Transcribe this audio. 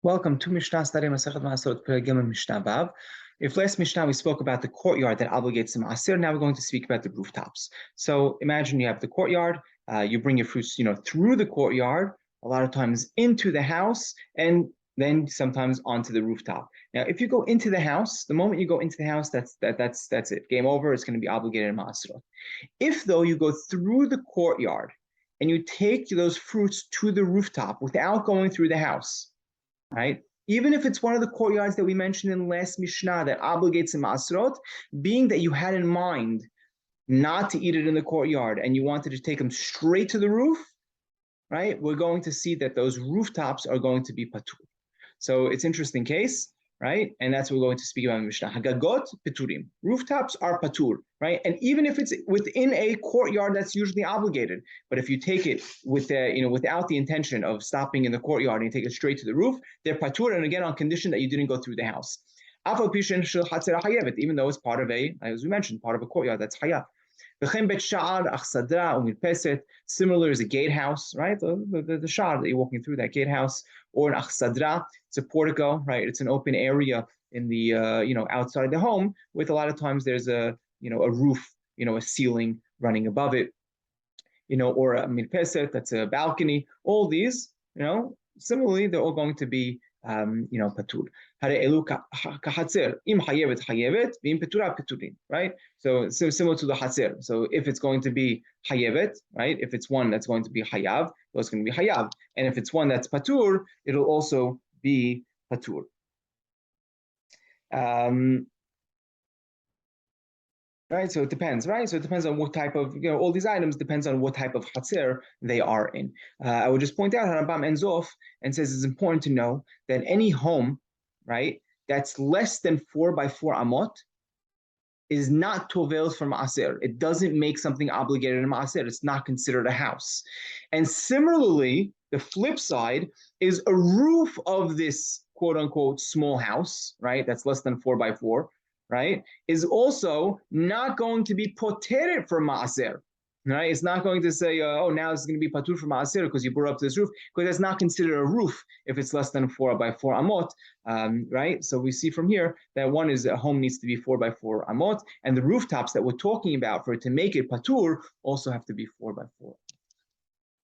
Welcome to Mishna study Masechet Maasrot Perigim Mishnah Vav. If last Mishnah we spoke about the courtyard that obligates the Maaser, now we're going to speak about the rooftops. So imagine you have the courtyard, you bring your fruits, through the courtyard, a lot of times into the house, and then sometimes onto the rooftop. Now, if you go into the house, the moment you go into the house, that's it. Game over. It's going to be obligated in Maasrot. If though you go through the courtyard and you take those fruits to the rooftop without going through the house, right? Even if it's one of the courtyards that we mentioned in the last Mishnah that obligates in Maasrot, being that you had in mind not to eat it in the courtyard and you wanted to take them straight to the roof, right? We're going to see that those rooftops are going to be patur. So it's an interesting case, right? And that's what we're going to speak about in Mishnah. Hagagot peturim. Rooftops are patur, right? And even if it's within a courtyard that's usually obligated, but if you take it with without the intention of stopping in the courtyard and you take it straight to the roof, they're patur, and again on condition that you didn't go through the house. Even though it's part of as we mentioned, part of a courtyard that's hayav. Similar is a gatehouse, right? The sha'ar that you're walking through, that gatehouse, or an achsadra, it's a portico, right? It's an open area in the outside the home with a lot of times there's a roof, a ceiling running above it, or a mirpeset, that's a balcony. All these, similarly, they're all going to be patur. Right? So similar to the hatzer. So if it's going to be hayevet, right? If it's one that's going to be hayav, well, it's going to be hayav. And if it's one that's patur, it'll also be patur. Right, so it depends, right? So it depends on what type of, all these items depends on what type of hatzer they are in. I would just point out, Rambam ends off and says it's important to know that any home, right, that's less than 4 by 4 amot is not tovel for maaser. It doesn't make something obligated in maaser. It's not considered a house. And similarly, the flip side is a roof of this quote unquote small house, right, that's less than 4 by 4, right, is also not going to be poteret for maaser, right? It's not going to say, now it's going to be patur for maaser because you brought up this roof, because that's not considered a roof if it's less than 4 by 4 amot, right? So we see from here that one is a home needs to be 4 by 4 amot, and the rooftops that we're talking about for it to make it patur also have to be 4 by 4